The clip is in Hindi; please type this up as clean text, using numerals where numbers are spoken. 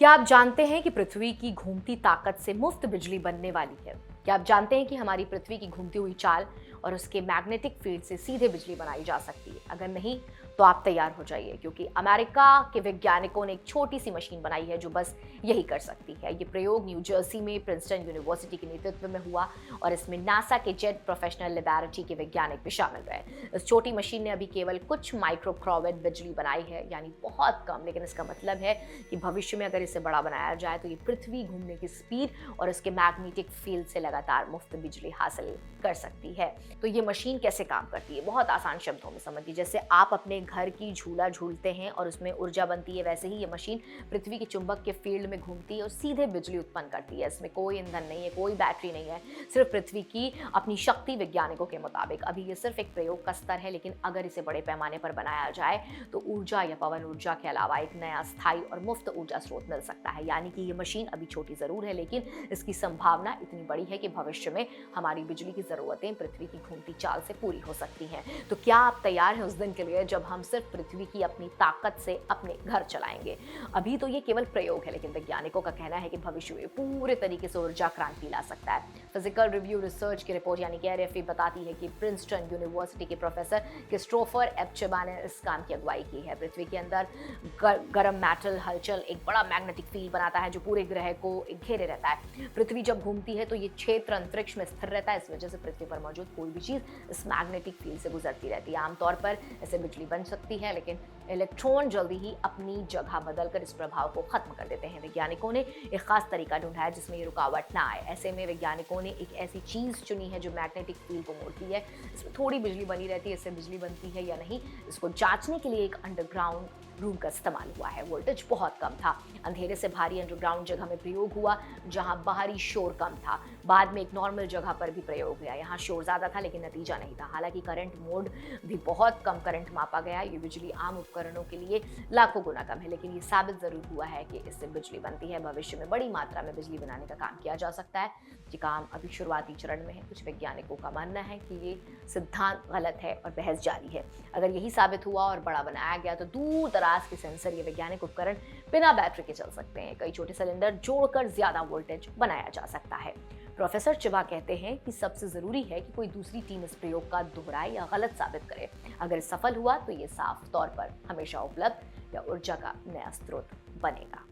क्या आप जानते हैं कि पृथ्वी की घूमती ताकत से मुफ्त बिजली बनने वाली है? क्या आप जानते हैं कि हमारी पृथ्वी की घूमती हुई चाल और उसके मैग्नेटिक फील्ड से सीधे बिजली बनाई जा सकती है? अगर नहीं तो आप तैयार हो जाइए, क्योंकि अमेरिका के वैज्ञानिकों ने एक छोटी सी मशीन बनाई है जो बस यही कर सकती है। ये प्रयोग न्यू जर्सी में प्रिंसटन यूनिवर्सिटी के नेतृत्व में हुआ और इसमें नासा के जेट प्रोफेशनल लेबोरेटरी के वैज्ञानिक भी शामिल रहे। इस छोटी मशीन ने अभी केवल कुछ माइक्रोक्रोवेट बिजली बनाई है, यानी बहुत कम, लेकिन इसका मतलब है कि भविष्य में अगर इसे बड़ा बनाया जाए तो ये पृथ्वी घूमने की स्पीड और इसके मैग्नेटिक फील्ड से लगातार मुफ्त बिजली हासिल कर सकती है। तो ये मशीन कैसे काम करती है, बहुत आसान शब्दों में समझिए। जैसे आप अपने घर की झूला झूलते हैं और उसमें ऊर्जा बनती है, वैसे ही ये मशीन पृथ्वी के चुंबक के फील्ड में घूमती है और सीधे बिजली उत्पन्न करती है। इसमें कोई ईंधन नहीं है, कोई बैटरी नहीं है, सिर्फ पृथ्वी की अपनी शक्ति। वैज्ञानिकों के मुताबिक अभी ये सिर्फ एक प्रयोग का स्तर है, लेकिन अगर इसे बड़े पैमाने पर बनाया जाए तो ऊर्जा या पवन ऊर्जा के अलावा एक नया स्थायी और मुफ्त ऊर्जा स्रोत मिल सकता है। यानी कि ये मशीन अभी छोटी जरूर है, लेकिन इसकी संभावना इतनी बड़ी है कि भविष्य में हमारी बिजली की जरूरतें पृथ्वी की घूमती चाल से पूरी हो सकती हैं। तो क्या आप तैयार हैं उस दिन के लिए जब हम सिर्फ पृथ्वी की अपनी ताकत से अपने घर चलाएंगे? अभी तो ये केवल प्रयोग है, लेकिन वैज्ञानिकों का कहना है कि भविष्य में पूरे तरीके से ऊर्जा क्रांति ला सकता है। फिजिकल रिव्यू रिसर्च की रिपोर्ट यानी कि RFE बताती है कि प्रिंसटन यूनिवर्सिटी के प्रोफेसर क्रिस्टोफर एप्चेबा ने इस काम की अगुवाई की है। पृथ्वी के अंदर गर्म मेटल हलचल एक बड़ा मैग्नेटिक फील्ड बनाता है जो पूरे ग्रह को घेरे रहता है। पृथ्वी जब घूमती है तो ये क्षेत्र अंतरिक्ष में स्थिर रहता है। इस वजह से पृथ्वी पर मौजूद कोई भी चीज इस मैग्नेटिक फील्ड से गुजरती रहती है। आमतौर पर ऐसे बिजली बन सकती है, लेकिन इलेक्ट्रॉन जल्दी ही अपनी जगह बदलकर इस प्रभाव को खत्म कर देते हैं। वैज्ञानिकों ने एक खास तरीका ढूंढा है जिसमें ये रुकावट ना आए। ऐसे में वैज्ञानिकों ने एक ऐसी चीज चुनी है जो मैग्नेटिक फील्ड को मोड़ती है। इसमें थोड़ी बिजली बनी रहती है, इससे बिजली बनती है या नहीं, इसको जांचने के लिए एक अंडरग्राउंड रूम का इस्तेमाल हुआ है। वोल्टेज बहुत कम था, अंधेरे से भारी अंडरग्राउंड जगह में प्रयोग हुआ जहां बाहरी शोर कम था। बाद में एक नॉर्मल जगह पर भी प्रयोग हुआ, यहाँ शोर ज्यादा था लेकिन नतीजा नहीं था। हालांकि करंट मोड भी बहुत कम करंट मापा गया। ये बिजली आम उपकरणों के लिए लाखों गुना कम है, लेकिन ये साबित जरूर हुआ है कि इससे बिजली बनती है। भविष्य में बड़ी मात्रा में बिजली बनाने का काम किया जा सकता है। ये काम अभी शुरुआती चरण में है। कुछ वैज्ञानिकों का मानना है कि ये सिद्धांत गलत है और बहस जारी है। अगर यही साबित हुआ और बड़ा बनाया गया तो दूर दराज के सेंसर ये वैज्ञानिक उपकरण बिना बैटरी के चल सकते हैं। कई छोटे सिलेंडर जोड़कर ज्यादा वोल्टेज बनाया जा सकता है। प्रोफेसर चिबा कहते हैं कि सबसे जरूरी है कि कोई दूसरी टीम इस प्रयोग का दोहराए या गलत साबित करे। अगर सफल हुआ तो ये साफ तौर पर हमेशा उपलब्ध या ऊर्जा का नया स्रोत बनेगा।